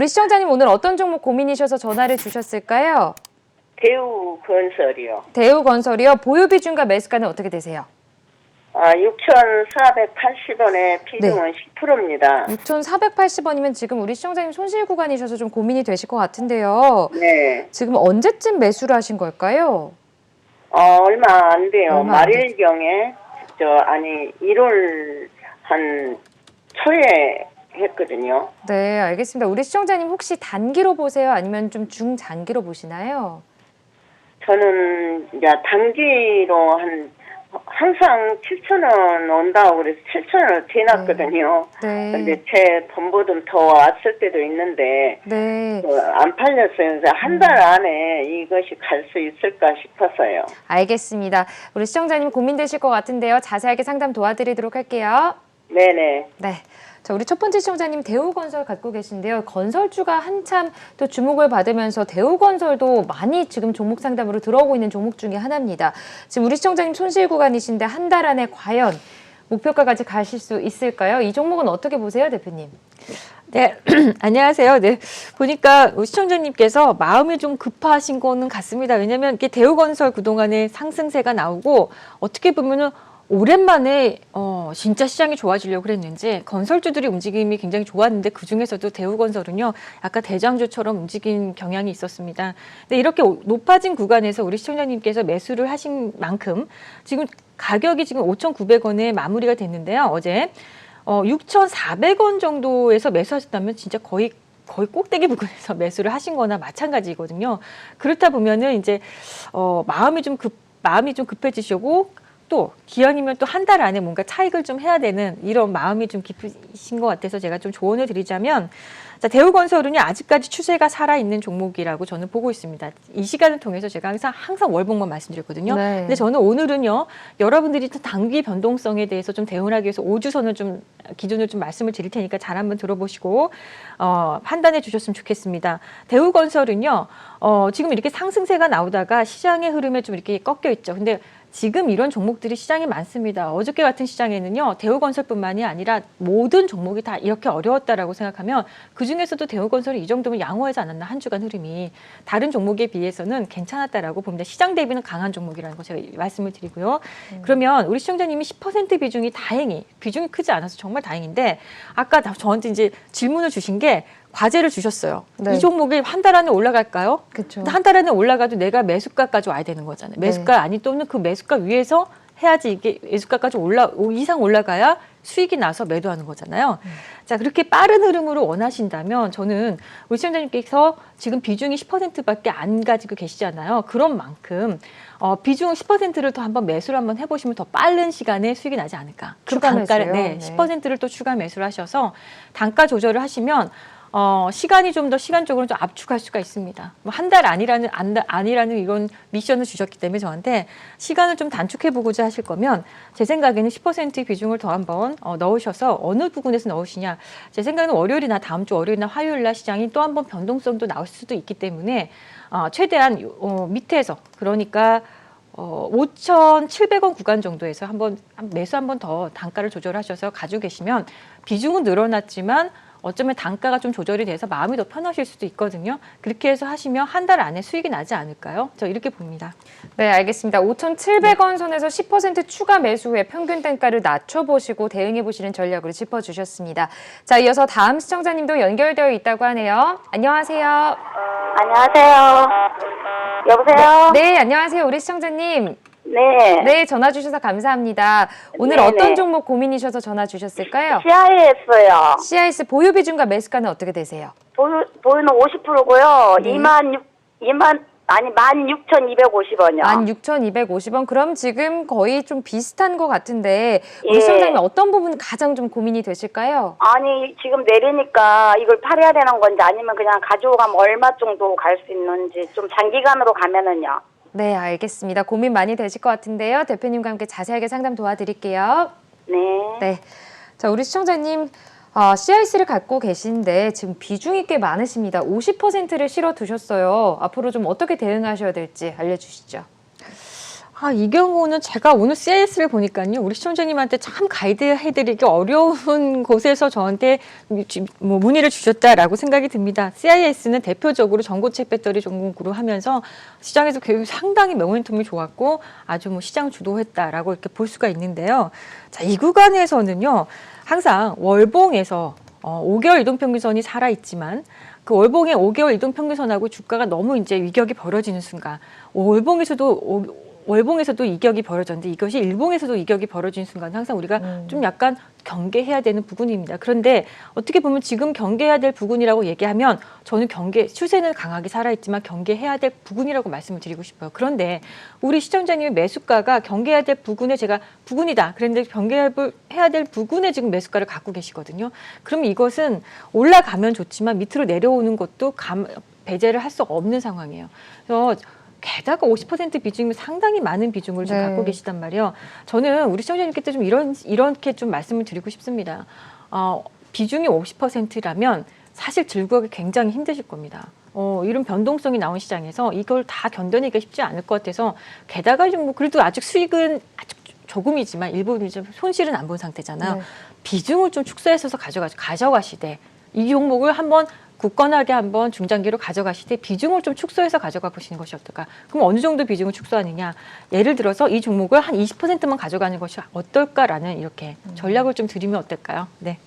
우리 시청자님 오늘 어떤 종목 고민이셔서 전화를 주셨을까요? 대우건설이요. 대우건설이요. 보유 비중과 매수가는 어떻게 되세요? 6,480원에 비중은 10%입니다. 6,480원이면 지금 우리 시청자님 손실 구간이셔서 좀 고민이 되실 것 같은데요. 네. 지금 언제쯤 매수를 하신 걸까요? 얼마 안 돼요. 얼마 안 말일경에, 1월 한 초에 했거든요. 네, 알겠습니다. 우리 시청자님 혹시 단기로 보세요? 아니면 좀 중장기로 보시나요? 저는 이제 단기로 항상 7,000원 온다고 그래서 7,000원을 대놨거든요. 네. 근데 제 돈보다 더 왔을 때도 있는데, 네. 안 팔렸어요. 그래서 한 달 안에 이것이 갈 수 있을까 싶어서요. 알겠습니다. 우리 시청자님 고민되실 것 같은데요. 자세하게 상담 도와드리도록 할게요. 네네. 네. 자, 우리 첫 번째 시청자님 대우건설 갖고 계신데요. 건설주가 한참 또 주목을 받으면서 대우건설도 많이 지금 종목 상담으로 들어오고 있는 종목 중에 하나입니다. 지금 우리 시청자님 손실 구간이신데 한 달 안에 과연 목표가까지 가실 수 있을까요? 이 종목은 어떻게 보세요, 대표님? 네, 안녕하세요. 네, 보니까 시청자님께서 마음이 좀 급하신 거는 같습니다. 왜냐하면 이게 대우건설 그동안에 상승세가 나오고 어떻게 보면은 오랜만에 진짜 시장이 좋아지려고 그랬는지 건설주들이 움직임이 굉장히 좋았는데 그중에서도 대우건설은요 약간 대장주처럼 움직인 경향이 있었습니다. 근데 이렇게 높아진 구간에서 우리 시청자님께서 매수를 하신 만큼 지금 가격이 지금 5,900원에 마무리가 됐는데요. 어제 6,400원 정도에서 매수하셨다면 진짜 거의 꼭대기 부근에서 매수를 하신 거나 마찬가지거든요. 그렇다 보면은 이제 마음이 좀 급해지시고 또 기왕이면 또 한 달 안에 뭔가 차익을 좀 해야 되는 이런 마음이 좀 깊으신 것 같아서 제가 좀 조언을 드리자면, 자, 대우건설은요 아직까지 추세가 살아있는 종목이라고 저는 보고 있습니다. 이 시간을 통해서 제가 항상 월봉만 말씀드렸거든요. 네. 근데 저는 오늘은요 여러분들이 단기 변동성에 대해서 좀 대응하기 위해서 5주선을 좀 기준을 좀 말씀을 드릴 테니까 잘 한번 들어보시고 판단해 주셨으면 좋겠습니다. 대우건설은요 지금 이렇게 상승세가 나오다가 시장의 흐름에 좀 이렇게 꺾여 있죠. 근데 지금 이런 종목들이 시장에 많습니다. 어저께 같은 시장에는요, 대우건설뿐만이 아니라 모든 종목이 다 이렇게 어려웠다라고 생각하면 그중에서도 대우건설이 이 정도면 양호하지 않았나, 한 주간 흐름이. 다른 종목에 비해서는 괜찮았다라고 봅니다. 시장 대비는 강한 종목이라는 거 제가 말씀을 드리고요. 그러면 우리 시청자님이 10% 비중이 비중이 크지 않아서 정말 다행인데, 아까 저한테 이제 질문을 주신 게 과제를 주셨어요. 네. 이 종목이 한 달 안에 올라갈까요? 그렇죠. 한 달 안에 올라가도 내가 매수가까지 와야 되는 거잖아요. 매수가 아니 또는 그 매수가 위에서 해야지 이게 매수가까지 이상 올라가야 수익이 나서 매도하는 거잖아요. 자, 그렇게 빠른 흐름으로 원하신다면 저는 우리 시청자님께서 지금 비중이 10%밖에 안 가지고 계시잖아요. 그런 만큼 비중 10%를 더 한번 매수를 한번 해보시면 더 빠른 시간에 수익이 나지 않을까. 추가 매수요? 네, 10%를 또 추가 매수를 하셔서 단가 조절을 하시면 시간이 좀 더 시간적으로 좀 압축할 수가 있습니다. 뭐 한 달 아니라는 이건 미션을 주셨기 때문에 저한테 시간을 좀 단축해 보고자 하실 거면 제 생각에는 10% 비중을 더 한번 넣으셔서 어느 부분에서 넣으시냐. 제 생각에는 월요일이나 다음 주 월요일이나 화요일날 시장이 또 한번 변동성도 나올 수도 있기 때문에 최대한 밑에서 그러니까 5,700원 구간 정도에서 매수 한번 더 단가를 조절하셔서 가지고 계시면 비중은 늘어났지만 어쩌면 단가가 좀 조절이 돼서 마음이 더 편하실 수도 있거든요. 그렇게 해서 하시면 한 달 안에 수익이 나지 않을까요? 저 이렇게 봅니다. 네, 알겠습니다. 5,700원 선에서 10% 추가 매수 후에 평균 단가를 낮춰보시고 대응해보시는 전략으로 짚어주셨습니다. 자, 이어서 다음 시청자님도 연결되어 있다고 하네요. 안녕하세요. 안녕하세요. 여보세요? 네, 안녕하세요. 우리 시청자님. 네. 네, 전화 주셔서 감사합니다. 오늘 네네. 어떤 종목 고민이셔서 전화 주셨을까요? CI했어요. CIS 보유 비중과 매수가는 어떻게 되세요? 보유는 50%고요. 네. 16,250원이요. 16,250원. 그럼 지금 거의 좀 비슷한 것 같은데 우리 예. 시청자님 어떤 부분 가장 좀 고민이 되실까요? 아니, 지금 내리니까 이걸 팔아야 되는 건지 아니면 그냥 가지고 가면 얼마 정도 갈 수 있는지 좀 장기간으로 가면은요. 네, 알겠습니다. 고민 많이 되실 것 같은데요. 대표님과 함께 자세하게 상담 도와드릴게요. 네. 네. 자, 우리 시청자님 CIC를 갖고 계신데 지금 비중이 꽤 많으십니다. 50%를 실어 두셨어요. 앞으로 좀 어떻게 대응하셔야 될지 알려주시죠. 이 경우는 제가 오늘 CIS를 보니까요, 우리 시청자님한테 참 가이드해드리기 어려운 곳에서 저한테 문의를 주셨다라고 생각이 듭니다. CIS는 대표적으로 전고체 배터리 종목으로 하면서 시장에서 상당히 모멘텀이 좋았고 아주 시장 주도했다라고 이렇게 볼 수가 있는데요. 자, 이 구간에서는요, 항상 월봉에서 5개월 이동평균선이 살아있지만 그 월봉의 5개월 이동평균선하고 주가가 너무 이제 위격이 벌어지는 순간 월봉에서도 이격이 벌어졌는데 이것이 일봉에서도 이격이 벌어지는 순간 항상 우리가 좀 약간 경계해야 되는 부분입니다. 그런데 어떻게 보면 지금 경계해야 될 부분이라고 얘기하면 저는 추세는 강하게 살아있지만 경계해야 될 부분이라고 말씀을 드리고 싶어요. 그런데 우리 시청자님의 매수가가 경계해야 될 부분에 제가 부분이다. 그런데 경계해야 될 부분에 지금 매수가를 갖고 계시거든요. 그럼 이것은 올라가면 좋지만 밑으로 내려오는 것도 배제를 할 수 없는 상황이에요. 그래서 게다가 50% 비중이면 상당히 많은 비중을 좀 갖고 계시단 말이에요. 저는 우리 시청자님께 좀 이렇게 좀 말씀을 드리고 싶습니다. 비중이 50%라면 사실 들고 가기 굉장히 힘드실 겁니다. 이런 변동성이 나온 시장에서 이걸 다 견뎌내기가 쉽지 않을 것 같아서 게다가 좀 그래도 아직 수익은 아주 조금이지만 일부 좀 손실은 안 본 상태잖아요. 네. 비중을 좀 축소해서 가져가시되 이 종목을 한번 굳건하게 한번 중장기로 가져가시되 비중을 좀 축소해서 가져가 보시는 것이 어떨까? 그럼 어느 정도 비중을 축소하느냐? 예를 들어서 이 종목을 한 20%만 가져가는 것이 어떨까라는 이렇게 전략을 좀 드리면 어떨까요? 네.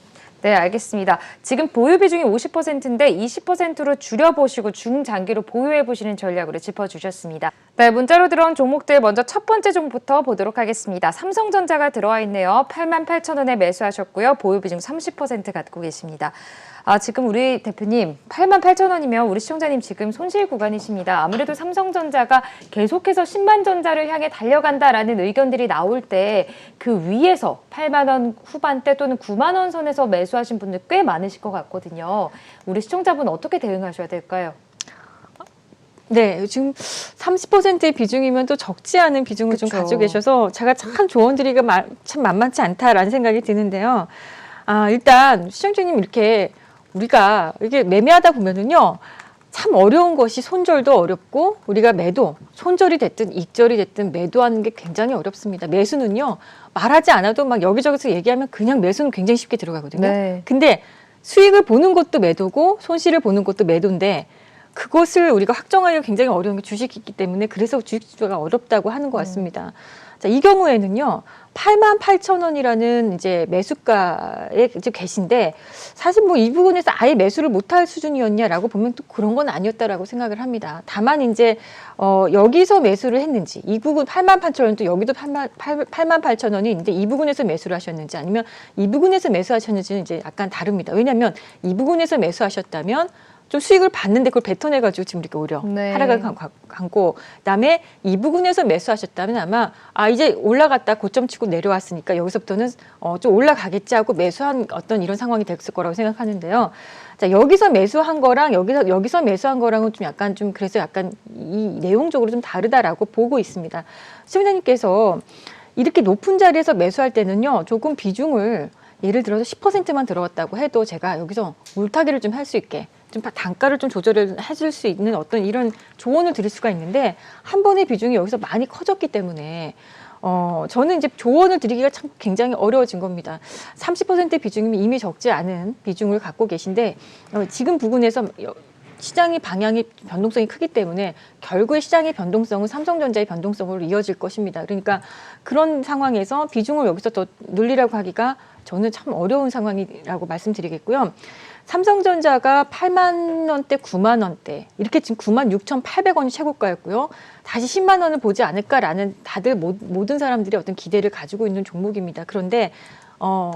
네, 알겠습니다. 지금 보유 비중이 50%인데 20%로 줄여보시고 중장기로 보유해보시는 전략으로 짚어주셨습니다. 네, 문자로 들어온 종목들 먼저 첫 번째 종목부터 보도록 하겠습니다. 삼성전자가 들어와 있네요. 88,000원에 매수하셨고요. 보유 비중 30% 갖고 계십니다. 지금 우리 대표님 88,000원이면 우리 시청자님 지금 손실 구간이십니다. 아무래도 삼성전자가 계속해서 10만 전자를 향해 달려간다라는 의견들이 나올 때 그 위에서 8만 원 후반대 또는 9만 원 선에서 매수하신 분들 꽤 많으실 것 같거든요. 우리 시청자분 어떻게 대응하셔야 될까요? 네, 지금 30%의 비중이면 또 적지 않은 비중을 좀 가지고 계셔서 제가 참 조언 드리기가 참 만만치 않다라는 생각이 드는데요. 일단 시청자님 이렇게 우리가 이게 매매하다 보면은요, 참 어려운 것이 손절도 어렵고 우리가 손절이 됐든 익절이 됐든 매도하는 게 굉장히 어렵습니다. 매수는요, 말하지 않아도 막 여기저기서 얘기하면 그냥 매수는 굉장히 쉽게 들어가거든요. 네. 근데 수익을 보는 것도 매도고 손실을 보는 것도 매도인데 그것을 우리가 확정하기가 굉장히 어려운 게 주식이기 때문에 그래서 주식주가 어렵다고 하는 것 같습니다. 자, 이 경우에는요, 88,000원이라는 이제 매수가에 이제 계신데 사실 이 부분에서 아예 매수를 못할 수준이었냐라고 보면 또 그런 건 아니었다라고 생각을 합니다. 다만 이제 여기서 매수를 했는지 이 부분 88,000원 또 여기도 88,000원이 있는데 이 부분에서 매수를 하셨는지 아니면 이 부분에서 매수하셨는지는 이제 약간 다릅니다. 왜냐하면 이 부분에서 매수하셨다면 좀 수익을 봤는데 그걸 뱉어내가지고 지금 이렇게 오히려 하락을 감고 그다음에 이 부분에서 매수하셨다면 아마 이제 올라갔다 고점 치고 내려왔으니까 여기서부터는 좀 올라가겠지 하고 매수한 어떤 이런 상황이 됐을 거라고 생각하는데요. 자, 여기서 매수한 거랑 여기서 매수한 거랑은 그래서 약간 이 내용적으로 좀 다르다라고 보고 있습니다. 시청자님께서 이렇게 높은 자리에서 매수할 때는요, 조금 비중을 예를 들어서 10%만 들어갔다고 해도 제가 여기서 물타기를 좀 할 수 있게 좀 단가를 좀 조절을 해줄 수 있는 어떤 이런 조언을 드릴 수가 있는데 한 번의 비중이 여기서 많이 커졌기 때문에 저는 이제 조언을 드리기가 참 굉장히 어려워진 겁니다. 30% 비중이면 이미 적지 않은 비중을 갖고 계신데 지금 부분에서 시장의 방향이 변동성이 크기 때문에 결국에 시장의 변동성은 삼성전자의 변동성으로 이어질 것입니다. 그러니까 그런 상황에서 비중을 여기서 더 늘리라고 하기가 저는 참 어려운 상황이라고 말씀드리겠고요. 삼성전자가 8만 원대, 9만 원대 이렇게 지금 96,800원이 최고가였고요. 다시 10만 원을 보지 않을까라는 다들 모든 사람들이 어떤 기대를 가지고 있는 종목입니다. 그런데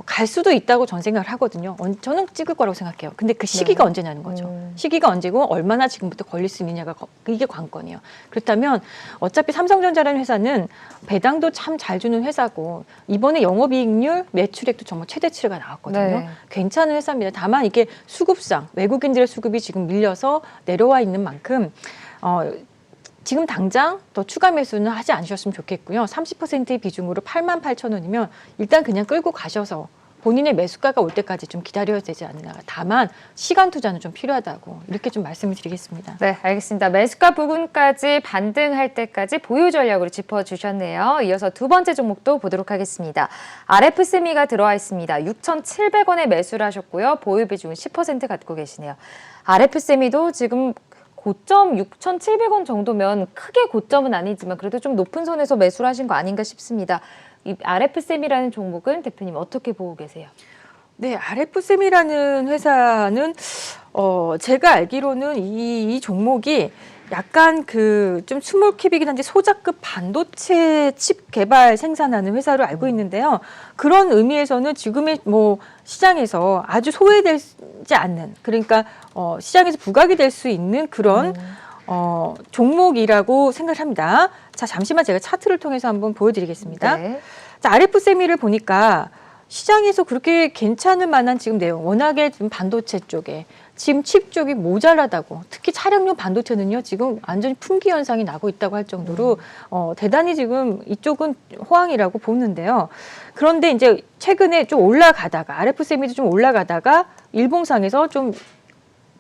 갈 수도 있다고 전 생각을 하거든요. 저는 찍을 거라고 생각해요. 근데 그 시기가 언제냐는 거죠. 시기가 언제고 얼마나 지금부터 걸릴 수 있느냐가 이게 관건이에요. 그렇다면 어차피 삼성전자라는 회사는 배당도 참 잘 주는 회사고 이번에 영업이익률, 매출액도 정말 최대치가 나왔거든요. 네. 괜찮은 회사입니다. 다만 이게 수급상 외국인들의 수급이 지금 밀려서 내려와 있는 만큼 지금 당장 더 추가 매수는 하지 않으셨으면 좋겠고요. 30%의 비중으로 88,000원이면 일단 그냥 끌고 가셔서 본인의 매수가가 올 때까지 좀 기다려야 되지 않나. 다만 시간 투자는 좀 필요하다고 이렇게 좀 말씀을 드리겠습니다. 네, 알겠습니다. 매수가 부분까지 반등할 때까지 보유 전략으로 짚어주셨네요. 이어서 두 번째 종목도 보도록 하겠습니다. RF세미가 들어와 있습니다. 6,700원에 매수를 하셨고요. 보유 비중은 10% 갖고 계시네요. RF세미도 지금 고점 6,700원 정도면 크게 고점은 아니지만 그래도 좀 높은 선에서 매수를 하신 거 아닌가 싶습니다. 이 RF세미라는 종목은 대표님 어떻게 보고 계세요? 네, RF셈이라는 회사는 제가 알기로는 이 종목이 약간 그 좀 스몰캡이긴 한데 소자급 반도체 칩 개발 생산하는 회사로 알고 있는데요. 그런 의미에서는 지금의 뭐 시장에서 아주 소외되지 않는, 그러니까 시장에서 부각이 될 수 있는 그런 종목이라고 생각을 합니다. 자, 잠시만 제가 차트를 통해서 한번 보여드리겠습니다. 네. 자, RF세미를 보니까 시장에서 그렇게 괜찮을 만한 지금 내용, 워낙에 지금 반도체 쪽에 지금 칩 쪽이 모자라다고, 특히 차량용 반도체는요 지금 완전히 품귀 현상이 나고 있다고 할 정도로 대단히 지금 이쪽은 호황이라고 보는데요. 그런데 이제 최근에 좀 올라가다가 RF세미도 좀 올라가다가 일봉상에서 좀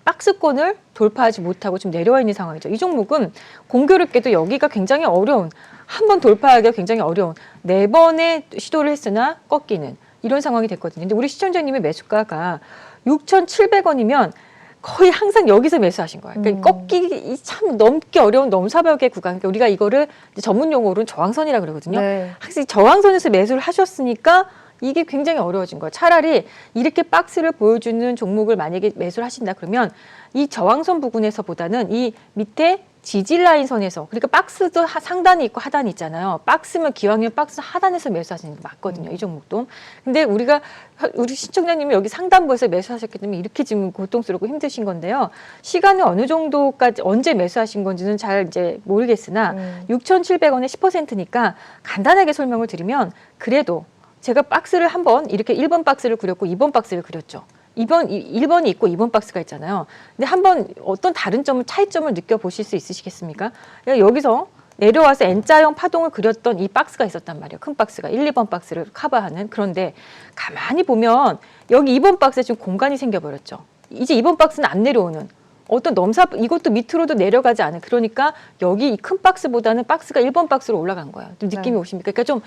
박스권을 돌파하지 못하고 좀 내려와 있는 상황이죠. 이 종목은 공교롭게도 여기가 굉장히 어려운, 한번 돌파하기가 굉장히 어려운 4번의 시도를 했으나 꺾이는 이런 상황이 됐거든요. 근데 우리 시청자님의 매수가가 6,700원이면 거의 항상 여기서 매수하신 거예요. 그러니까 꺾기 참 넘기 어려운 넘사벽의 구간. 그러니까 우리가 이거를 저문 용어로는 저항선이라고 그러거든요. 네. 항상 저항선에서 매수를 하셨으니까 이게 굉장히 어려워진 거예요. 차라리 이렇게 박스를 보여주는 종목을 만약에 매수를 하신다 그러면 이 저항선 부분에서보다는 이 밑에 지지라인 선에서, 그러니까 박스도 상단이 있고 하단이 있잖아요. 박스면 기왕이면 박스 하단에서 매수하시는 게 맞거든요. 이 종목도. 근데 우리 시청자님이 여기 상단부에서 매수하셨기 때문에 이렇게 지금 고통스럽고 힘드신 건데요. 시간은 어느 정도까지 언제 매수하신 건지는 잘 이제 모르겠으나 6,700원에 10%니까 간단하게 설명을 드리면, 그래도 제가 박스를 한번 이렇게 1번 박스를 그렸고 2번 박스를 그렸죠. 1번이 있고 2번 박스가 있잖아요. 근데 한번 어떤 다른 점을, 차이점을 느껴보실 수 있으시겠습니까? 여기서 내려와서 N자형 파동을 그렸던 이 박스가 있었단 말이에요. 큰 박스가 1, 2번 박스를 커버하는. 그런데 가만히 보면 여기 2번 박스에 지금 공간이 생겨버렸죠. 이제 2번 박스는 안 내려오는 어떤 이것도 밑으로도 내려가지 않은, 그러니까 여기 이 큰 박스보다는 박스가 1번 박스로 올라간 거예요. 좀 느낌이 오십니까? 그러니까 좀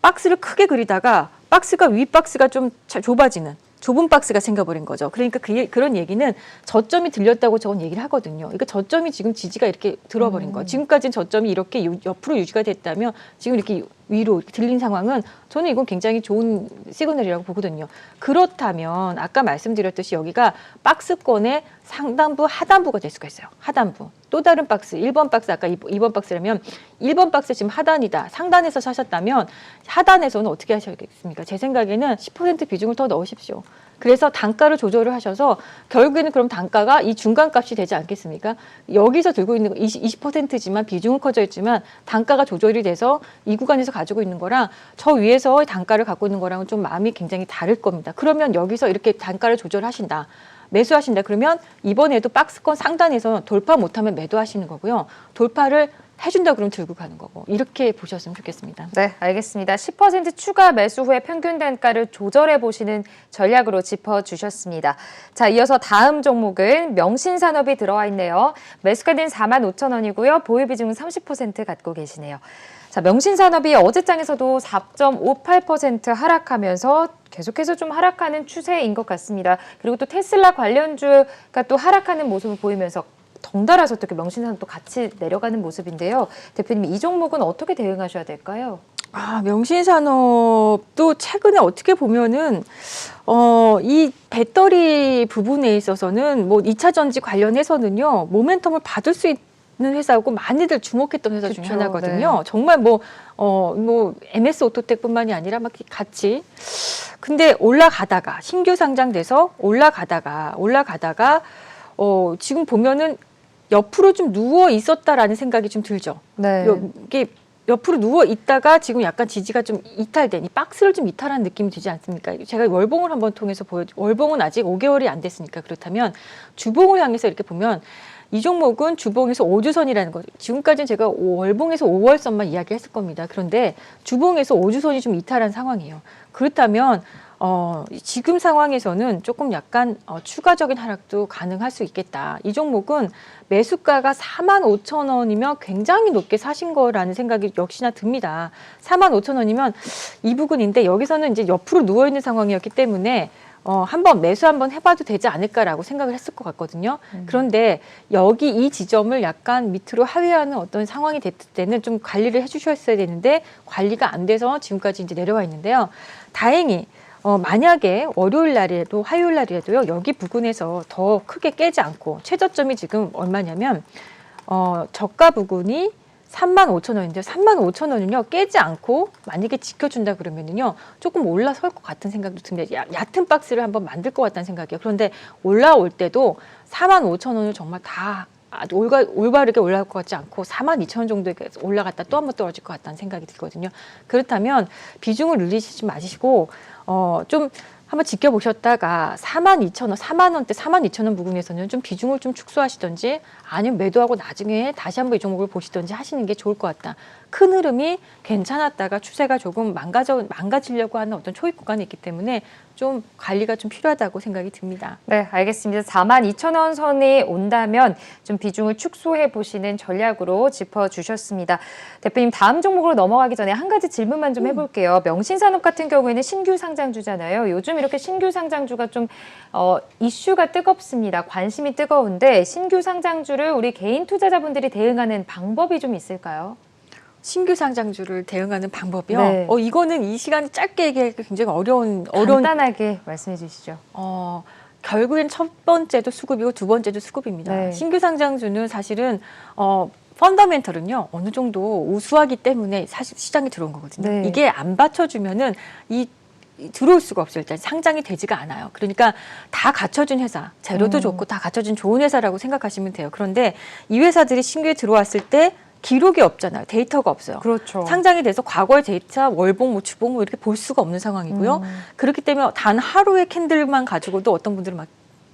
박스를 크게 그리다가 박스가 위 박스가 좀 좁아지는 좁은 박스가 생겨버린 거죠. 그러니까 그런 얘기는 저점이 들렸다고 저건 얘기를 하거든요. 그러니까 저점이 지금 지지가 이렇게 들어버린 거예요. 지금까지는 저점이 이렇게 옆으로 유지가 됐다면 지금 이렇게 위로 들린 상황은 저는 이건 굉장히 좋은 시그널이라고 보거든요. 그렇다면 아까 말씀드렸듯이 여기가 박스권의 상단부, 하단부가 될 수가 있어요. 하단부. 또 다른 박스, 1번 박스, 아까 2번 박스라면 1번 박스 지금 하단이다. 상단에서 사셨다면 하단에서는 어떻게 하셔야겠습니까? 제 생각에는 10% 비중을 더 넣으십시오. 그래서 단가를 조절을 하셔서 결국에는 그럼 단가가 이 중간값이 되지 않겠습니까? 여기서 들고 있는 거 20%지만 비중은 커져 있지만 단가가 조절이 돼서 이 구간에서 가지고 있는 거랑 저 위에서 단가를 갖고 있는 거랑은 좀 마음이 굉장히 다를 겁니다. 그러면 여기서 이렇게 단가를 조절하신다. 매수하신다. 그러면 이번에도 박스권 상단에서 돌파 못하면 매도하시는 거고요. 돌파를 해준다 그러면 들고 가는 거고, 이렇게 보셨으면 좋겠습니다. 네, 알겠습니다. 10% 추가 매수 후에 평균 단가를 조절해 보시는 전략으로 짚어주셨습니다. 자, 이어서 다음 종목은 명신산업이 들어와 있네요. 매수가는 45,000원이고요. 보유 비중은 30% 갖고 계시네요. 자, 명신산업이 어제장에서도 4.58% 하락하면서 계속해서 좀 하락하는 추세인 것 같습니다. 그리고 또 테슬라 관련주가 또 하락하는 모습을 보이면서 덩달아서 어떻게 명신산업도 같이 내려가는 모습인데요. 대표님, 이 종목은 어떻게 대응하셔야 될까요? 명신산업도 최근에 어떻게 보면은 이 배터리 부분에 있어서는 뭐 2차 전지 관련해서는요 모멘텀을 받을 수 있는 회사고 많이들 주목했던 회사 중에 하나거든요. 네. 정말 뭐 MS 오토텍뿐만이 아니라 막 같이. 근데 올라가다가 신규 상장돼서 올라가다가 지금 보면은 옆으로 좀 누워 있었다라는 생각이 좀 들죠. 네. 이게 옆으로 누워 있다가 지금 약간 지지가 좀 이탈된, 이 박스를 좀 이탈한 느낌이 들지 않습니까? 제가 월봉을 한번 통해서 월봉은 아직 5개월이 안 됐으니까 그렇다면 주봉을 향해서 이렇게 보면 이 종목은 주봉에서 5주선이라는 거, 지금까지는 제가 월봉에서 5월선만 이야기했을 겁니다. 그런데 주봉에서 5주선이 좀 이탈한 상황이에요. 그렇다면 지금 상황에서는 조금 약간 추가적인 하락도 가능할 수 있겠다. 이 종목은 매수가가 45,000원이면 굉장히 높게 사신 거라는 생각이 역시나 듭니다. 45,000원이면 이 부분인데 여기서는 이제 옆으로 누워 있는 상황이었기 때문에 한번 매수 한번 해봐도 되지 않을까라고 생각을 했을 것 같거든요. 그런데 여기 이 지점을 약간 밑으로 하회하는 어떤 상황이 됐을 때는 좀 관리를 해주셨어야 되는데 관리가 안 돼서 지금까지 이제 내려와 있는데요. 다행히 만약에 월요일 날에도 화요일 날이라도요, 여기 부근에서 더 크게 깨지 않고 최저점이 지금 얼마냐면 저가 부근이 35,000원인데요. 35,000원은요 깨지 않고 만약에 지켜준다 그러면은요 조금 올라설 것 같은 생각도 듭니다. 얕은 박스를 한번 만들 것 같다는 생각이에요. 그런데 올라올 때도 45,000원을 정말 다 아주 올바르게 올라올 것 같지 않고 42,000원 정도에 올라갔다 또 한번 떨어질 것 같다는 생각이 들거든요. 그렇다면 비중을 늘리시지 마시고 좀 한번 지켜보셨다가 42,000원, 4만 원대, 42,000원 부근에서는 좀 비중을 좀 축소하시던지 아니면 매도하고 나중에 다시 한번 이 종목을 보시던지 하시는 게 좋을 것 같다. 큰 흐름이 괜찮았다가 추세가 조금 망가지려고 하는 어떤 초입 구간이 있기 때문에 좀 관리가 좀 필요하다고 생각이 듭니다. 네, 알겠습니다. 42,000원 선이 온다면 좀 비중을 축소해 보시는 전략으로 짚어주셨습니다. 대표님, 다음 종목으로 넘어가기 전에 한 가지 질문만 좀 해볼게요. 명신산업 같은 경우에는 신규 상장주잖아요. 요즘 이렇게 신규 상장주가 좀 이슈가 뜨겁습니다. 관심이 뜨거운데 신규 상장주를 우리 개인 투자자분들이 대응하는 방법이 좀 있을까요? 신규 상장주를 대응하는 방법이요. 네. 이거는 이 시간에 짧게 얘기하기가 굉장히 어려운 간단하게 말씀해 주시죠. 결국엔 첫 번째도 수급이고 두 번째도 수급입니다. 네. 신규 상장주는 사실은 펀더멘털은요 어느 정도 우수하기 때문에 사실 시장에 들어온 거거든요. 네. 이게 안 받쳐주면은 들어올 수가 없어요. 일단 상장이 되지가 않아요. 그러니까 다 갖춰준 회사, 재료도 좋고 다 갖춰준 좋은 회사라고 생각하시면 돼요. 그런데 이 회사들이 신규에 들어왔을 때 기록이 없잖아요. 데이터가 없어요. 그렇죠. 상장이 돼서 과거의 데이터, 월봉, 주봉 이렇게 볼 수가 없는 상황이고요. 그렇기 때문에 단 하루의 캔들만 가지고도 어떤 분들은 막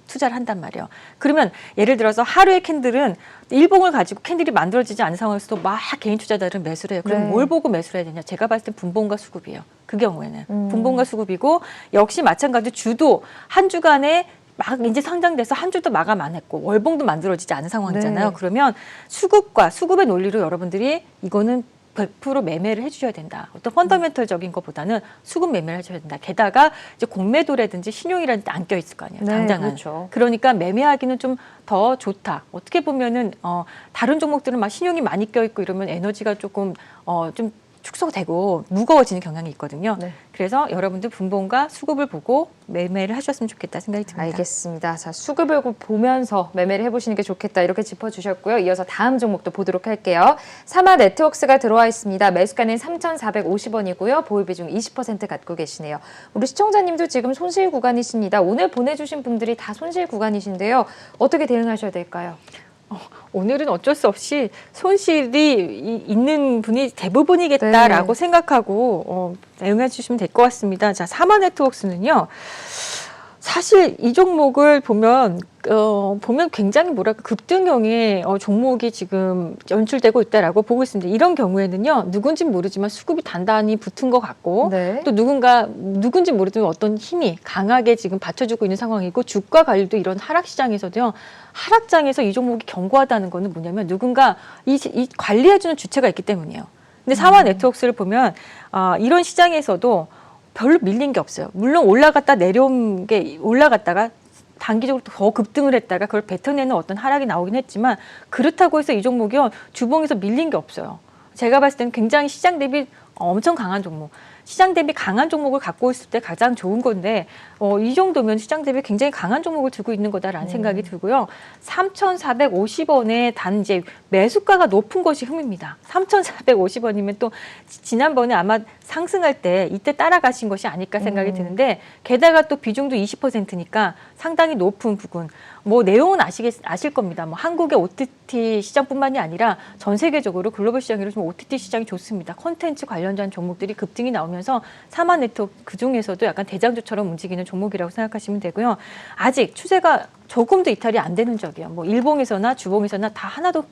투자를 한단 말이에요. 그러면 예를 들어서 하루의 캔들은 일봉을 가지고 캔들이 만들어지지 않은 상황에서도 막 개인 투자자들은 매수를 해요. 그럼 네. 뭘 보고 매수를 해야 되냐? 제가 봤을 땐 분봉과 수급이에요. 그 경우에는 분봉과 수급이고 역시 마찬가지로 주도 한 주간에 막 이제 상장돼서 한 주도 마감 안 했고 월봉도 만들어지지 않은 상황이잖아요. 네. 그러면 수급의 논리로 여러분들이 이거는 100% 매매를 해주셔야 된다. 어떤 펀더멘털적인 것보다는 수급 매매를 해줘야 된다. 게다가 이제 공매도라든지 신용이라든지 안 껴있을 거 아니에요. 네, 당장은. 그렇죠. 그러니까 매매하기는 좀 더 좋다. 어떻게 보면은 다른 종목들은 막 신용이 많이 껴있고 이러면 에너지가 조금 좀 축소되고 무거워지는 경향이 있거든요. 네. 그래서 여러분들 분봉과 수급을 보고 매매를 하셨으면 좋겠다 생각이 듭니다. 알겠습니다. 자, 수급을 보면서 매매를 해보시는 게 좋겠다 이렇게 짚어주셨고요. 이어서 다음 종목도 보도록 할게요. 사마 네트워크스가 들어와 있습니다. 매수가는 3,450원이고요. 보유 비중 20% 갖고 계시네요. 우리 시청자님도 지금 손실 구간이십니다. 오늘 보내주신 분들이 다 손실 구간이신데요. 어떻게 대응하셔야 될까요? 오늘은 어쩔 수 없이 손실이 있는 분이 대부분이겠다라고 네. 생각하고 대응해 주시면 될 것 같습니다. 자, 사마 네트워크스는요. 사실 이 종목을 보면 굉장히 급등형의 종목이 지금 연출되고 있다라고 보고 있습니다. 이런 경우에는요, 누군지는 모르지만 수급이 단단히 붙은 것 같고, 네. 또 누군지 모르지만 어떤 힘이 강하게 지금 받쳐주고 있는 상황이고, 주가 관리도 이런 하락시장에서도요, 하락장에서 이 종목이 견고하다는 거는 뭐냐면 누군가 이 관리해주는 주체가 있기 때문이에요. 근데 사마 네트워크스를 보면 이런 시장에서도 별로 밀린 게 없어요. 물론 올라갔다 내려온 게 올라갔다가 단기적으로 더 급등을 했다가 그걸 뱉어내는 어떤 하락이 나오긴 했지만 그렇다고 해서 이 종목이요 주봉에서 밀린 게 없어요. 제가 봤을 때는 굉장히 시장 대비 엄청 강한 종목. 시장 대비 강한 종목을 갖고 있을 때 가장 좋은 건데 이 정도면 시장 대비 굉장히 강한 종목을 들고 있는 거다라는 생각이 들고요. 3,450원에 단 이제 매수가가 높은 것이 흠입니다. 3,450원이면 또 지난번에 아마 상승할 때 이때 따라가신 것이 아닐까 생각이 드는데 게다가 또 비중도 20%니까 상당히 높은 부분. 뭐 내용은 아실 겁니다. 뭐 한국의 OTT 시장뿐만이 아니라 전 세계적으로 글로벌 시장으로 좀 OTT 시장이 좋습니다. 콘텐츠 관련된 종목들이 급등이 나오면서 사마 네트워크 그 중에서도 약간 대장주처럼 움직이는 종목이라고 생각하시면 되고요. 아직 추세가 조금도 이탈이 안 되는 적이에요. 뭐 일봉에서나 주봉에서나 다 하나도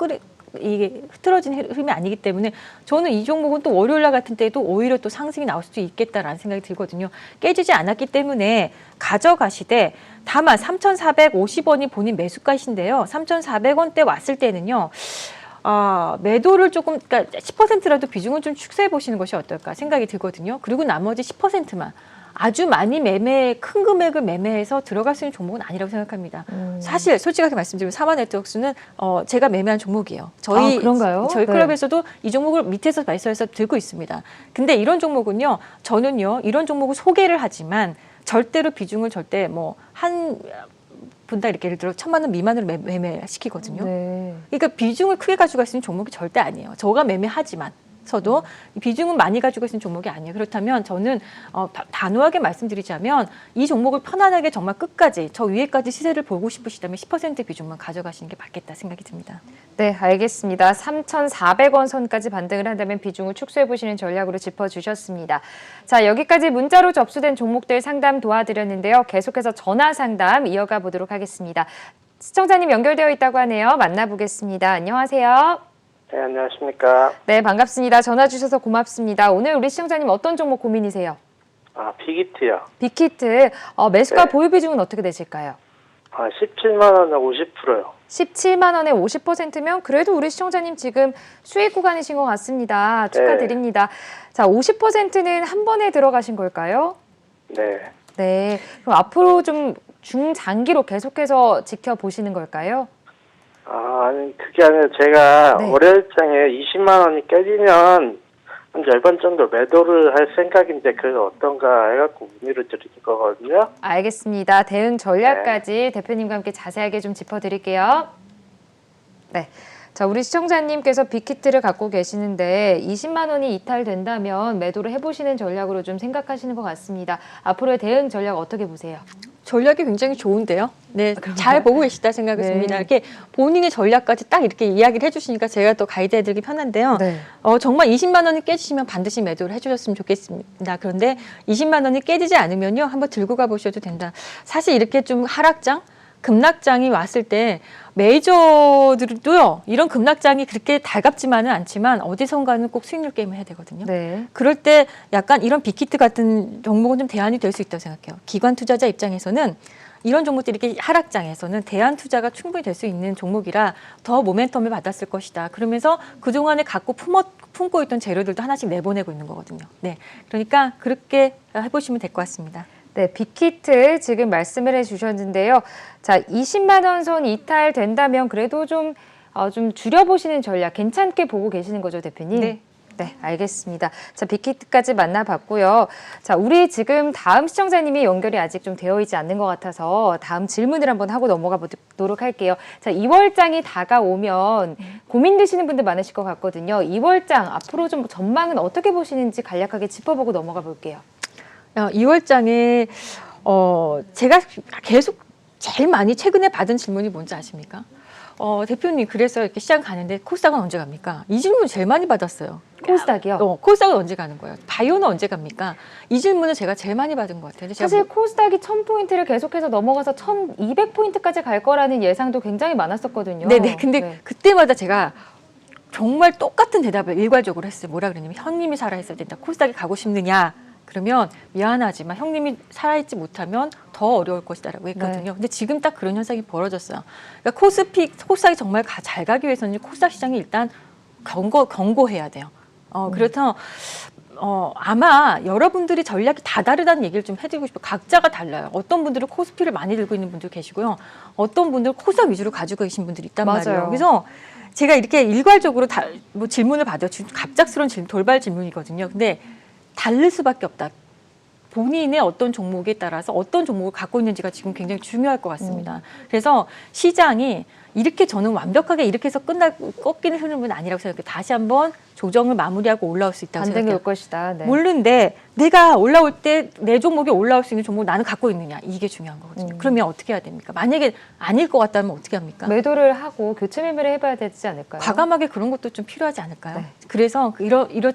이게 흐트러진 흐름이 아니기 때문에 저는 이 종목은 또 월요일 날 같은 때도 오히려 또 상승이 나올 수도 있겠다라는 생각이 들거든요. 깨지지 않았기 때문에 가져가시되 다만 3,450원이 본인 매수가이신데요. 3,400원대 왔을 때는요. 매도를 조금, 그러니까 10%라도 비중을 좀 축소해 보시는 것이 어떨까 생각이 들거든요. 그리고 나머지 10%만 아주 많이 큰 금액을 매매해서 들어갈 수 있는 종목은 아니라고 생각합니다. 사실 솔직하게 말씀드리면 사마네트웍스는 제가 매매한 종목이에요. 그런가요? 저희 네. 클럽에서도 이 종목을 밑에서 매수해서 들고 있습니다. 근데 이런 종목은요, 저는요, 이런 종목을 소개를 하지만 절대로 비중을 절대 한 분당 이렇게 예를 들어 1,000만 원 미만으로 매매시키거든요. 네. 그러니까 비중을 크게 가져갈 수 있는 종목이 절대 아니에요. 저가 매매하지만 저도 비중은 많이 가지고 있는 종목이 아니에요. 그렇다면 저는 단호하게 말씀드리자면 이 종목을 편안하게 정말 끝까지 저 위에까지 시세를 보고 싶으시다면 10% 비중만 가져가시는 게 맞겠다 생각이 듭니다. 네, 알겠습니다. 3,400원 선까지 반등을 한다면 비중을 축소해 보시는 전략으로 짚어주셨습니다. 자, 여기까지 문자로 접수된 종목들 상담 도와드렸는데요. 계속해서 전화 상담 이어가 보도록 하겠습니다. 시청자님 연결되어 있다고 하네요. 만나보겠습니다. 안녕하세요. 네, 안녕하십니까. 네, 반갑습니다. 전화 주셔서 고맙습니다. 오늘 우리 시청자님 어떤 종목 고민이세요? 빅히트요. 빅히트, 매수가 네. 보유 비중은 어떻게 되실까요? 17만 원에 50%요. 17만 원에 50%면 그래도 우리 시청자님 지금 수익 구간이신 것 같습니다. 축하드립니다. 자, 50%는 한 번에 들어가신 걸까요? 네. 네. 그럼 앞으로 좀 중장기로 계속해서 지켜보시는 걸까요? 아니, 그게 아니라 제가 네. 월요일장에 20만 원이 깨지면 한 10번 정도 매도를 할 생각인데 그게 어떤가 해갖고 문의를 드린 거거든요. 알겠습니다. 대응 전략까지 대표님과 함께 자세하게 좀 짚어드릴게요. 네. 자, 우리 시청자님께서 빅히트를 갖고 계시는데 20만 원이 이탈된다면 매도를 해보시는 전략으로 좀 생각하시는 것 같습니다. 앞으로의 대응 전략 어떻게 보세요? 전략이 굉장히 좋은데요. 네, 잘 보고 계시다 생각했습니다. 네. 이렇게 본인의 전략까지 딱 이렇게 이야기를 해주시니까 제가 또 가이드해드리기 편한데요. 네. 정말 20만 원이 깨지시면 반드시 매도를 해주셨으면 좋겠습니다. 그런데 20만 원이 깨지지 않으면요, 한번 들고 가보셔도 된다. 사실 이렇게 좀 하락장, 급락장이 왔을 때 메이저들도요, 이런 급락장이 그렇게 달갑지만은 않지만 어디선가는 꼭 수익률 게임을 해야 되거든요. 네. 그럴 때 약간 이런 빅히트 같은 종목은 좀 대안이 될 수 있다고 생각해요. 기관 투자자 입장에서는 이런 종목들이 이렇게 하락장에서는 대안 투자가 충분히 될 수 있는 종목이라 더 모멘텀을 받았을 것이다. 그러면서 그동안에 갖고 품고 있던 재료들도 하나씩 내보내고 있는 거거든요. 네, 그러니까 그렇게 해보시면 될 것 같습니다. 네, 빅히트 지금 말씀을 해주셨는데요. 자, 20만 원 선 이탈된다면 그래도 좀 줄여보시는 전략 괜찮게 보고 계시는 거죠, 대표님? 네. 네, 알겠습니다. 자, 빅히트까지 만나봤고요. 자, 우리 지금 다음 시청자님이 연결이 아직 좀 되어 있지 않는 것 같아서 다음 질문을 한번 하고 넘어가 보도록 할게요. 자, 2월장이 다가오면 고민되시는 분들 많으실 것 같거든요. 2월장 앞으로 좀 전망은 어떻게 보시는지 간략하게 짚어보고 넘어가 볼게요. 2월장에 제가 계속 제일 많이 최근에 받은 질문이 뭔지 아십니까? 대표님, 그래서 이렇게 시장 가는데 코스닥은 언제 갑니까? 이 질문 제일 많이 받았어요. 코스닥이요? 코스닥은 언제 가는 거예요? 바이오는 언제 갑니까? 이 질문을 제가 제일 많이 받은 것 같아요. 사실 코스닥이 1000포인트를 계속해서 넘어가서 1200포인트까지 갈 거라는 예상도 굉장히 많았었거든요. 네네. 근데 그때마다 제가 정말 똑같은 대답을 일괄적으로 했어요. 뭐라 그랬냐면 형님이 살아있어야 된다. 코스닥에 가고 싶느냐? 그러면 미안하지만 형님이 살아있지 못하면 더 어려울 것이다라고 했거든요. 네. 근데 지금 딱 그런 현상이 벌어졌어요. 그러니까 코스닥이 정말 잘 가기 위해서는 코스닥 시장이 일단 견고해야 돼요. 그래서 아마 여러분들이 전략이 다 다르다는 얘기를 좀 해드리고 싶어요. 각자가 달라요. 어떤 분들은 코스피를 많이 들고 있는 분들 계시고요. 어떤 분들은 코스닥 위주로 가지고 계신 분들이 있단 맞아요. 말이에요. 그래서 제가 이렇게 일괄적으로 질문을 받아요. 갑작스러운 돌발 질문이거든요. 근데 다를 수밖에 없다. 본인의 어떤 종목에 따라서 어떤 종목을 갖고 있는지가 지금 굉장히 중요할 것 같습니다. 그래서 시장이 이렇게 저는 완벽하게 이렇게 해서 꺾이는 흐름은 아니라고 생각해요. 다시 한번 조정을 마무리하고 올라올 수 있다고 반등이 생각해요. 올 것이다. 네. 모르는데 내가 올라올 때 내 종목이 올라올 수 있는 종목을 나는 갖고 있느냐, 이게 중요한 거거든요. 그러면 어떻게 해야 됩니까? 만약에 아닐 것 같다면 어떻게 합니까? 매도를 하고 교체 매매를 해봐야 되지 않을까요? 과감하게 그런 것도 좀 필요하지 않을까요? 네. 그래서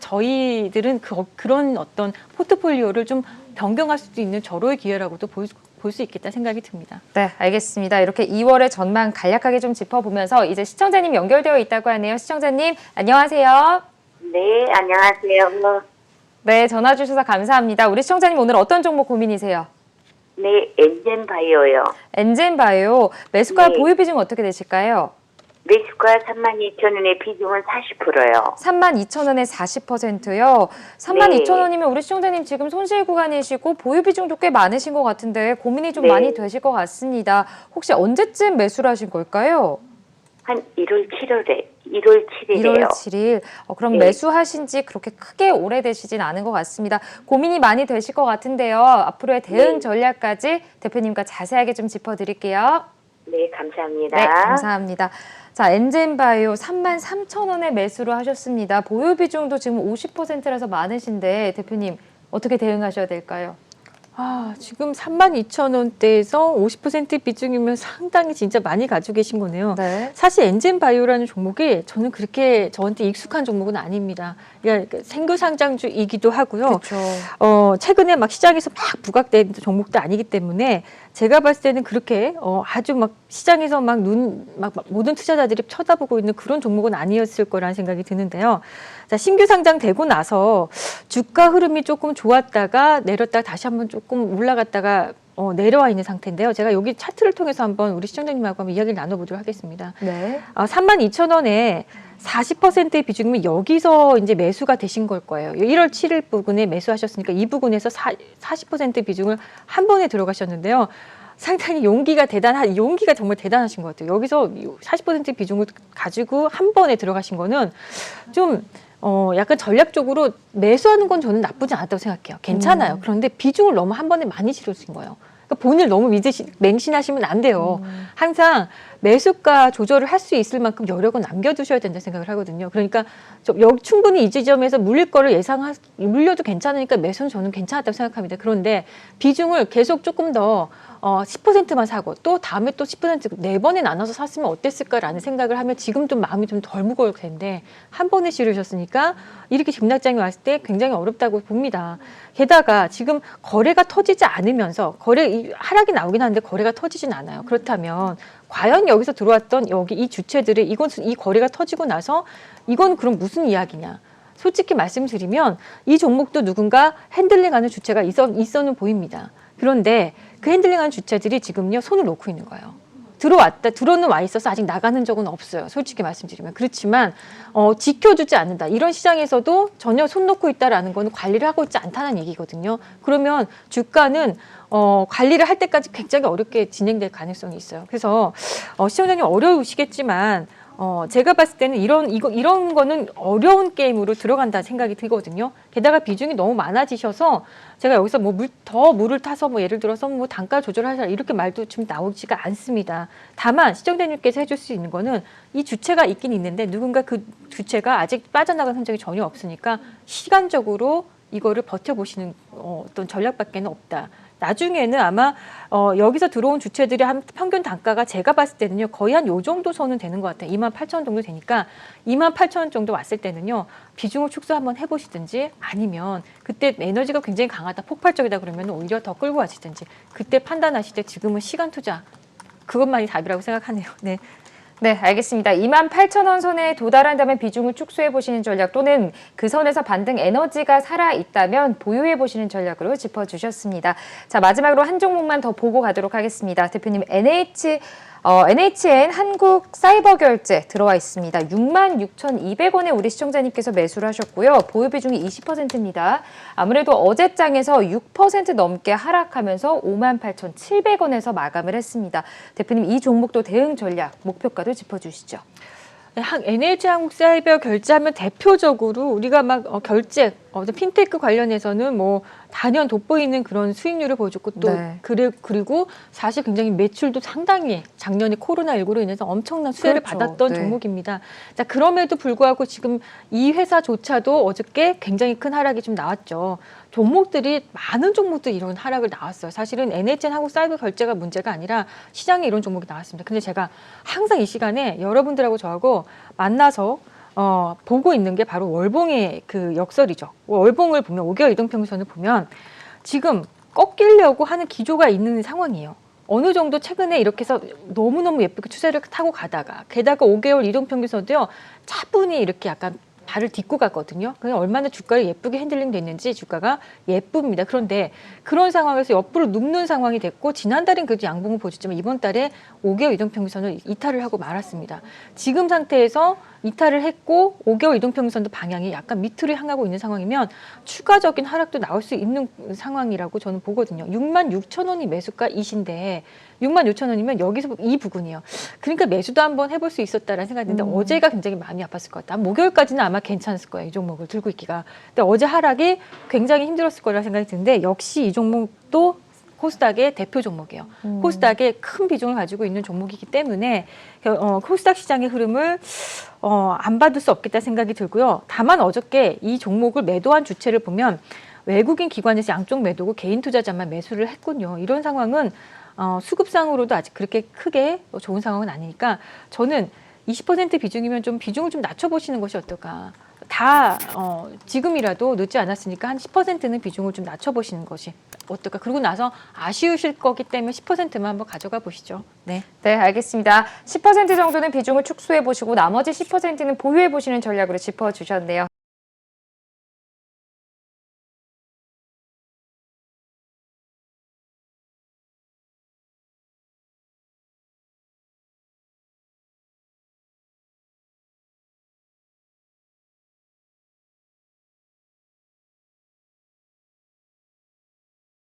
저희들은 그런 어떤 포트폴리오를 좀 변경할 수도 있는 절호의 기회라고도 볼 수 있겠다 생각이 듭니다. 네, 알겠습니다. 이렇게 2월의 전망 간략하게 좀 짚어보면서 이제 시청자님 연결되어 있다고 하네요. 시청자님, 안녕하세요. 네, 안녕하세요. 네, 전화 주셔서 감사합니다. 우리 시청자님 오늘 어떤 종목 고민이세요? 네, 엔젠바이오요. 엔젠바이오, 매수가 네. 보유 비중 어떻게 되실까요? 매수가 32,000원에 비중은 40%요. 32,000원에 40%요. 32,000원이면 우리 시청자님 지금 손실 구간이시고 보유 비중도 꽤 많으신 것 같은데 고민이 좀 네. 많이 되실 것 같습니다. 혹시 언제쯤 매수를 하신 걸까요? 한 1월 7일에 1월 7일이에요. 1월 7일. 그럼 네. 매수하신 지 그렇게 크게 오래되시진 않은 것 같습니다. 고민이 많이 되실 것 같은데요. 앞으로의 대응 네. 전략까지 대표님과 자세하게 좀 짚어드릴게요. 네, 감사합니다. 네, 감사합니다. 자, 엔젠바이오 33,000원에 매수를 하셨습니다. 보유 비중도 지금 50%라서 많으신데 대표님 어떻게 대응하셔야 될까요? 지금 32,000원대에서 50% 비중이면 상당히 진짜 많이 가지고 계신 거네요. 네. 사실 엔젠바이오라는 종목이 저는 그렇게 저한테 익숙한 종목은 아닙니다. 그러니까 생교상장주이기도 하고요. 그렇죠. 최근에 막 시장에서 막 부각된 종목도 아니기 때문에 제가 봤을 때는 그렇게 아주 막 시장에서 막 모든 투자자들이 쳐다보고 있는 그런 종목은 아니었을 거라는 생각이 드는데요. 자, 신규 상장되고 나서 주가 흐름이 조금 좋았다가 내렸다가 다시 한번 조금 올라갔다가 내려와 있는 상태인데요. 제가 여기 차트를 통해서 한번 우리 시청자님하고 한번 이야기를 나눠보도록 하겠습니다. 네. 32,000원에 40%의 비중이면 여기서 이제 매수가 되신 걸 거예요. 1월 7일 부근에 매수하셨으니까 이 부분에서 40% 비중을 한 번에 들어가셨는데요. 상당히 용기가 정말 대단하신 것 같아요. 여기서 40% 비중을 가지고 한 번에 들어가신 거는 좀 약간 전략적으로 매수하는 건 저는 나쁘지 않았다고 생각해요. 괜찮아요. 그런데 비중을 너무 한 번에 많이 치르신 거예요. 그러니까 본인을 너무 맹신하시면 안 돼요. 항상 매수가 조절을 할 수 있을 만큼 여력은 남겨두셔야 된다는 생각을 하거든요. 그러니까 충분히 이 지점에서 물릴 거를 물려도 괜찮으니까 매수는 저는 괜찮았다고 생각합니다. 그런데 비중을 계속 조금 더 10%만 사고 또 다음에 또 10% 4번에 나눠서 샀으면 어땠을까라는 생각을 하면 지금 좀 마음이 좀 덜 무거울 텐데 한 번에 실으셨으니까 이렇게 급락장이 왔을 때 굉장히 어렵다고 봅니다. 게다가 지금 거래가 터지지 않으면서 하락이 나오긴 하는데 거래가 터지진 않아요. 그렇다면 과연 여기서 들어왔던 이 주체들의 이 거래가 터지고 나서 이건 그럼 무슨 이야기냐? 솔직히 말씀드리면 이 종목도 누군가 핸들링하는 주체가 있어는 보입니다. 그런데 그 핸들링하는 주체들이 지금요 손을 놓고 있는 거예요. 들어는 와 있어서 아직 나가는 적은 없어요. 솔직히 말씀드리면. 그렇지만 지켜주지 않는다. 이런 시장에서도 전혀 손 놓고 있다라는 건 관리를 하고 있지 않다는 얘기거든요. 그러면 주가는 관리를 할 때까지 굉장히 어렵게 진행될 가능성이 있어요. 그래서 시청자님 어려우시겠지만 제가 봤을 때는 이런 거는 어려운 게임으로 들어간다 생각이 들거든요. 게다가 비중이 너무 많아지셔서 제가 여기서 더 물을 타서 예를 들어서 단가 조절하자 이렇게 말도 좀 나오지가 않습니다. 다만 시청자님께서 해줄 수 있는 거는 이 주체가 있긴 있는데 누군가 그 주체가 아직 빠져나간 흔적이 전혀 없으니까 시간적으로 이거를 버텨보시는 어떤 전략밖에 없다. 나중에는 아마 여기서 들어온 주체들의 한 평균 단가가 제가 봤을 때는요 거의 한 요 정도 선은 되는 것 같아요. 28,000원 정도 되니까 28,000원 정도 왔을 때는요 비중을 축소 한번 해보시든지 아니면 그때 에너지가 굉장히 강하다 폭발적이다 그러면 오히려 더 끌고 가시든지 그때 판단하실 때 지금은 시간 투자 그것만이 답이라고 생각하네요. 네. 네, 알겠습니다. 28,000원 선에 도달한다면 비중을 축소해 보시는 전략 또는 그 선에서 반등 에너지가 살아있다면 보유해 보시는 전략으로 짚어주셨습니다. 자, 마지막으로 한 종목만 더 보고 가도록 하겠습니다. 대표님, NHN 한국사이버결제 들어와 있습니다. 66,200원에 우리 시청자님께서 매수를 하셨고요. 보유 비중이 20%입니다. 아무래도 어제장에서 6% 넘게 하락하면서 58,700원에서 마감을 했습니다. 대표님, 이 종목도 대응 전략, 목표가도 짚어주시죠. NH 한국사이버 결제하면 대표적으로 우리가 막 결제, 핀테크 관련해서는 단연 돋보이는 그런 수익률을 보여줬고 또 네. 그리고 사실 굉장히 매출도 상당히 작년에 코로나19로 인해서 엄청난 수혜를 그렇죠. 받았던 네. 종목입니다. 자, 그럼에도 불구하고 지금 이 회사조차도 어저께 굉장히 큰 하락이 좀 나왔죠. 많은 종목들이 이런 하락을 나왔어요. 사실은 NHN 한국사이버 결제가 문제가 아니라 시장에 이런 종목이 나왔습니다. 근데 제가 항상 이 시간에 여러분들하고 저하고 만나서 보고 있는 게 바로 월봉의 그 역설이죠. 월봉을 보면 5개월 이동평선을 보면 지금 꺾이려고 하는 기조가 있는 상황이에요. 어느 정도 최근에 이렇게 해서 너무너무 예쁘게 추세를 타고 가다가 게다가 5개월 이동평균선도요. 차분히 이렇게 약간 발을 딛고 갔거든요. 그게 얼마나 주가를 예쁘게 핸들링 됐는지 주가가 예쁩니다. 그런데 그런 상황에서 옆으로 눕는 상황이 됐고 지난달엔 그래도 양봉을 보여줬지만 이번 달에 5개월 이동평균선을 이탈을 하고 말았습니다. 지금 상태에서 이탈을 했고 5개월 이동평균선도 방향이 약간 밑으로 향하고 있는 상황이면 추가적인 하락도 나올 수 있는 상황이라고 저는 보거든요. 66,000원이 매수가이신데 66,000원이면 여기서 이 부분이에요. 그러니까 매수도 한번 해볼 수 있었다라는 생각이 드는데 어제가 굉장히 마음이 아팠을 것 같다. 목요일까지는 아마 괜찮았을 거예요. 이 종목을 들고 있기가. 근데 어제 하락이 굉장히 힘들었을 거라는 생각이 드는데 역시 이 종목도 코스닥의 대표 종목이에요. 코스닥의 큰 비중을 가지고 있는 종목이기 때문에 코스닥 시장의 흐름을 안 받을 수 없겠다 생각이 들고요. 다만 어저께 이 종목을 매도한 주체를 보면 외국인 기관에서 양쪽 매도고 개인 투자자만 매수를 했군요. 이런 상황은 수급상으로도 아직 그렇게 크게 좋은 상황은 아니니까 저는 20% 비중이면 좀 비중을 좀 낮춰보시는 것이 어떨까. 다 지금이라도 늦지 않았으니까 한 10%는 비중을 좀 낮춰보시는 것이 어떨까. 그러고 나서 아쉬우실 거기 때문에 10%만 한번 가져가 보시죠. 네. 네, 알겠습니다. 10% 정도는 비중을 축소해 보시고 나머지 10%는 보유해 보시는 전략으로 짚어주셨네요.